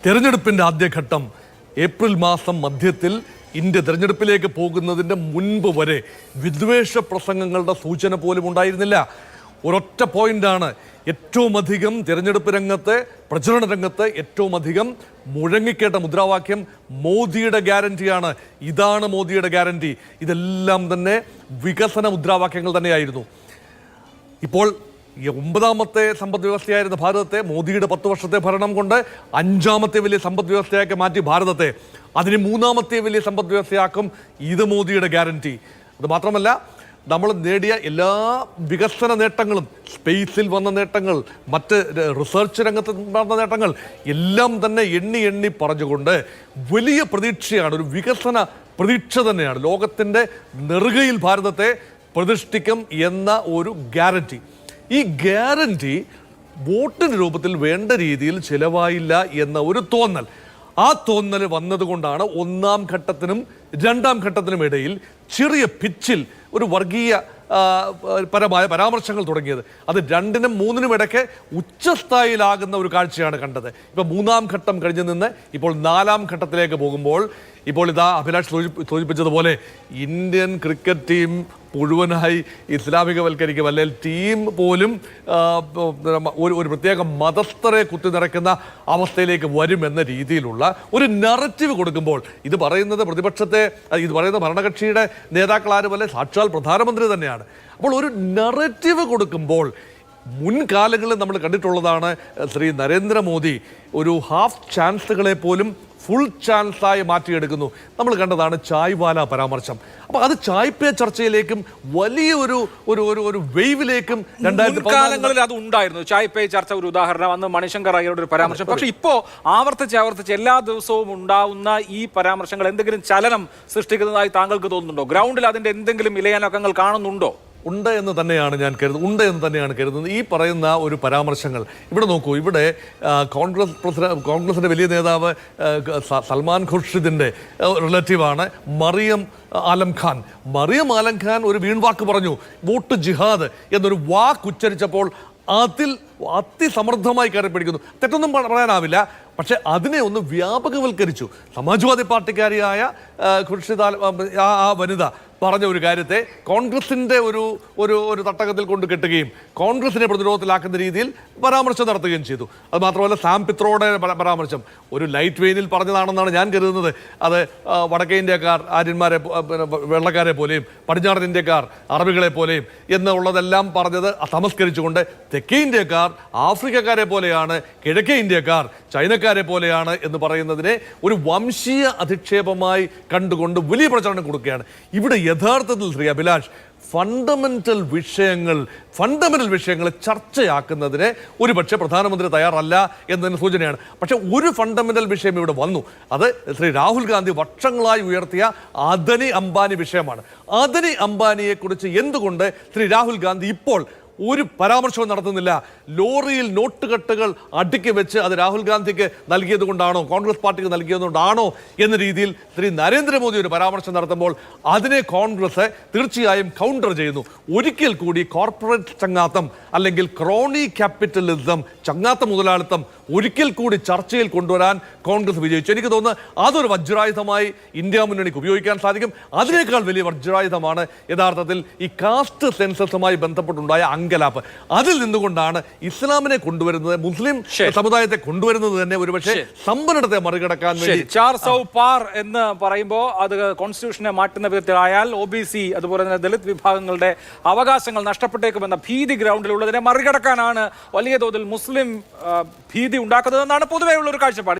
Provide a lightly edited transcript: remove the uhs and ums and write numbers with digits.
തെരഞ്ഞെടുപ്പിന്റെ ആദ്യഘട്ടം ഏപ്രിൽ മാസം മധ്യത്തിൽ ഇന്ത്യ തെരഞ്ഞെടുപ്പിലേക്ക് പോകുന്നതിൻ്റെ മുൻപ് വരെ വിദ്വേഷ പ്രസംഗങ്ങളുടെ സൂചന പോലും ഉണ്ടായിരുന്നില്ല. ഒരൊറ്റ പോയിന്റാണ് ഏറ്റവും അധികം തെരഞ്ഞെടുപ്പ് രംഗത്ത്, പ്രചരണ രംഗത്ത് ഏറ്റവും അധികം മുഴങ്ങിക്കേട്ട മുദ്രാവാക്യം മോദിയുടെ ഗ്യാരണ്ടിയാണ്. ഇതാണ് മോദിയുടെ ഗ്യാരണ്ടി. ഇതെല്ലാം തന്നെ വികസന മുദ്രാവാക്യങ്ങൾ തന്നെയായിരുന്നു. ഇപ്പോൾ ഈ 9ാമത്തെ സമ്പദ് വ്യവസ്ഥയായിരുന്ന ഭാരതത്തെ മോദിയുടെ 10 വർഷത്തെ ഭരണം കൊണ്ട് 5ാമത്തെ വലിയ സമ്പദ് വ്യവസ്ഥയാക്കി മാറ്റി ഭാരതത്തെ. അതിന് 3ാമത്തെ വലിയ സമ്പദ് വ്യവസ്ഥയാക്കും. ഇത് മോദിയുടെ ഗ്യാരണ്ടി. അത് മാത്രമല്ല, നമ്മൾ നേടിയ എല്ലാ വികസന നേട്ടങ്ങളും, സ്പേസിൽ വന്ന നേട്ടങ്ങൾ, മറ്റ് റിസർച്ച് രംഗത്ത് നടന്ന നേട്ടങ്ങൾ എല്ലാം തന്നെ എണ്ണി എണ്ണി പറഞ്ഞുകൊണ്ട് വലിയ പ്രതീക്ഷയാണ്, ഒരു വികസന പ്രതീക്ഷ തന്നെയാണ്. ലോകത്തിൻ്റെ നെറുകയിൽ ഭാരതത്തെ പ്രതിഷ്ഠിക്കും എന്ന ഒരു ഗ്യാരണ്ടി. ഈ ഗ്യാരണ്ടി വോട്ടിൻ്റെ രൂപത്തിൽ വേണ്ട രീതിയിൽ ചിലവായില്ല എന്ന ഒരു തോന്നൽ. ആ തോന്നൽ വന്നതുകൊണ്ടാണ് 1ാം ഘട്ടത്തിനും 2ാം ഘട്ടത്തിനും ഇടയിൽ ചെറിയ പിച്ചിൽ ഒരു വർഗീയ പരമായ പരാമർശങ്ങൾ തുടങ്ങിയത്. അത് 2നും 3നും ഇടയ്ക്ക് ഉച്ചസ്ഥായിലാകുന്ന ഒരു കാഴ്ചയാണ് കണ്ടത്. ഇപ്പം 3ാം ഘട്ടം കഴിഞ്ഞു നിന്ന് ഇപ്പോൾ 4ാം ഘട്ടത്തിലേക്ക് പോകുമ്പോൾ ഇപ്പോൾ ഇതാ അഭിലാഷ് സൂചിപ്പിച്ചതുപോലെ ഇന്ത്യൻ ക്രിക്കറ്റ് ടീം മുഴുവനായി ഇസ്ലാമികവൽക്കരിക്കും, അല്ലെങ്കിൽ ടീം പോലും ഒരു പ്രത്യേക മതസ്ഥരെ കുത്തിനിറയ്ക്കുന്ന അവസ്ഥയിലേക്ക് വരുമെന്ന രീതിയിലുള്ള ഒരു നറേറ്റീവ് കൊടുക്കുമ്പോൾ, ഇത് പറയുന്നത് ഭരണകക്ഷിയുടെ നേതാക്കളാരുമല്ല, സാക്ഷാൽ പ്രധാനമന്ത്രി തന്നെയാണ്. അപ്പോൾ ഒരു നറേറ്റീവ് കൊടുക്കുമ്പോൾ മുൻകാലങ്ങളിൽ നമ്മൾ കണ്ടിട്ടുള്ളതാണ്, ശ്രീ നരേന്ദ്രമോദി ഒരു ഹാഫ് ചാൻസുകളെ പോലും ഫുൾ ചാൻസായി മാറ്റിയെടുക്കുന്നു. നമ്മൾ കണ്ടതാണ് ചായ്വാല പരാമർശം. അപ്പോൾ അത് ചായ് പേ ചർച്ചയിലേക്കും വലിയ ഒരു വെയ്വിലേക്കും 2014 അത് ഉണ്ടായിരുന്നു. ചായ് പേ ചർച്ച ഒരു ഉദാഹരണം, അന്ന് മണിശങ്കർ അയ്യരുടെ ഒരു പരാമർശം. പക്ഷെ ഇപ്പോൾ ആവർത്തിച്ച് എല്ലാ ദിവസവും ഉണ്ടാവുന്ന ഈ പരാമർശങ്ങൾ എന്തെങ്കിലും ചലനം സൃഷ്ടിക്കുന്നതായി താങ്കൾക്ക് തോന്നുന്നുണ്ടോ? ഗ്രൗണ്ടിൽ അതിന്റെ എന്തെങ്കിലും ഇലയാനക്കങ്ങൾ കാണുന്നുണ്ടോ? ഉണ്ട് എന്ന് തന്നെയാണ് ഞാൻ കരുതുന്നത്. ഈ പറയുന്ന ഒരു പരാമർശങ്ങൾ ഇവിടെ നോക്കൂ. ഇവിടെ കോൺഗ്രസിൻ്റെ വലിയ നേതാവ് സൽമാൻ ഖുർഷിദിൻ്റെ റിലേറ്റീവാണ് മറിയം ആലം ഖാൻ. മറിയം ആലം ഖാൻ ഒരു വീൺവാക്ക് പറഞ്ഞു. വോട്ട് ജിഹാദ് എന്നൊരു വാക്ക് ഉച്ചരിച്ചപ്പോൾ അതിൽ അതിസമൃദ്ധമായി കയറി പിടിക്കുന്നു. തെറ്റൊന്നും പറയാനാവില്ല. പക്ഷെ അതിനെ ഒന്ന് വ്യാപകവൽക്കരിച്ചു. സമാജ്വാദി പാർട്ടിക്കാരിയായ ഖുർഷിദ് ആ വനിത പറഞ്ഞ ഒരു കാര്യത്തെ കോൺഗ്രസിൻ്റെ ഒരു തട്ടകത്തിൽ കൊണ്ട് കെട്ടുകയും കോൺഗ്രസിനെ പ്രതിരോധത്തിലാക്കുന്ന രീതിയിൽ പരാമർശം നടത്തുകയും ചെയ്തു. അത് മാത്രമല്ല, സാം പിത്രോയുടെ പരാമർശം ഒരു ലൈറ്റ് വെയിനിൽ പറഞ്ഞതാണെന്നാണ് ഞാൻ കരുതുന്നത്. അത് വടക്കേ ഇന്ത്യക്കാർ ആര്യന്മാരെ, വെള്ളക്കാരെ പോലെയും പടിഞ്ഞാറൻ ഇന്ത്യക്കാർ അറബികളെ പോലെയും എന്നുള്ളതെല്ലാം പറഞ്ഞത് തമസ്കരിച്ചുകൊണ്ട് തെക്കേ ഇന്ത്യക്കാർ ആഫ്രിക്കക്കാരെ പോലെയാണ്, കിഴക്കേ ഇന്ത്യക്കാർ ചൈനക്കാരെ പോലെയാണ് എന്ന് പറയുന്നതിനെ ഒരു വംശീയ അധിക്ഷേപമായി കണ്ടുകൊണ്ട് വലിയ പ്രചരണം കൊടുക്കുകയാണ്. ഇവിടെ യഥാർത്ഥത്തിൽ ശ്രീ അഭിലാഷ് ഫണ്ടമെന്റൽ വിഷയങ്ങൾ ചർച്ചയാക്കുന്നതിന് ഒരുപക്ഷെ പ്രധാനമന്ത്രി തയ്യാറല്ല എന്നതിന് സൂചനയാണ്. പക്ഷെ ഒരു ഫണ്ടമെന്റൽ വിഷയം ഇവിടെ വന്നു. അത് ശ്രീ രാഹുൽ ഗാന്ധി വർഷങ്ങളായി ഉയർത്തിയ അദനി അംബാനി വിഷയമാണ്. അദനി അംബാനിയെക്കുറിച്ച് എന്തുകൊണ്ട് ശ്രീ രാഹുൽ ഗാന്ധി ഇപ്പോൾ ഒരു പരാമർശവും നടത്തുന്നില്ല? ലോറിയിൽ നോട്ടുകെട്ടുകൾ അടുക്കി വെച്ച് അത് രാഹുൽ ഗാന്ധിക്ക് നൽകിയത് കൊണ്ടാണോ, കോൺഗ്രസ് പാർട്ടിക്ക് നൽകിയതുകൊണ്ടാണോ എന്ന രീതിയിൽ ശ്രീ നരേന്ദ്രമോദി ഒരു പരാമർശം നടത്തുമ്പോൾ അതിനെ കോൺഗ്രസ് തീർച്ചയായും കൗണ്ടർ ചെയ്യുന്നു. ഒരിക്കൽ കൂടി കോർപ്പറേറ്റ് ചങ്ങാത്തം അല്ലെങ്കിൽ ക്രോണി ക്യാപിറ്റലിസം, ചങ്ങാത്ത മുതലാളിത്തം ഒരിക്കൽ കൂടി ചർച്ചയിൽ കൊണ്ടുവരാൻ കോൺഗ്രസ് വിജയിച്ചു. എനിക്ക് തോന്നുന്നു അതൊരു വജ്രായുധമായി ഇന്ത്യ മുന്നണിക്ക് ഉപയോഗിക്കാൻ സാധിക്കും. അതിനേക്കാൾ വലിയ വജ്രായുധമാണ് യഥാർത്ഥത്തിൽ ഈ കാസ്റ്റ് സെൻസസുമായി ബന്ധപ്പെട്ടുണ്ടായ അങ്കലാപ്പ്. അതിൽ നിന്നുകൊണ്ടാണ് ഇസ്ലാമിനെ കൊണ്ടുവരുന്നത്, മുസ്ലിം സമുദായത്തെ കൊണ്ടുവരുന്നത് തന്നെ ഒരുപക്ഷെ സമ്പന്നത്തെ മറികടക്കാൻ വേണ്ടി. ചാർ സൗ പാർ എന്ന് പറയുമ്പോൾ അത് കോൺസ്റ്റിറ്റ്യൂഷനെ മാറ്റുന്ന വിധത്തിലായാൽ OBC അതുപോലെ തന്നെ ദളിത് വിഭാഗങ്ങളുടെ അവകാശങ്ങൾ നഷ്ടപ്പെട്ടേക്കുമെന്ന ഭീതി ഗ്രൗണ്ടിലുള്ളതിനെ മറികടക്കാനാണ് വലിയ തോതിൽ മുസ്ലിം ഭീതി ഉണ്ടാക്കുന്നതെന്നാണ് പൊതുവെയുള്ള ഒരു കാഴ്ചപ്പാട്.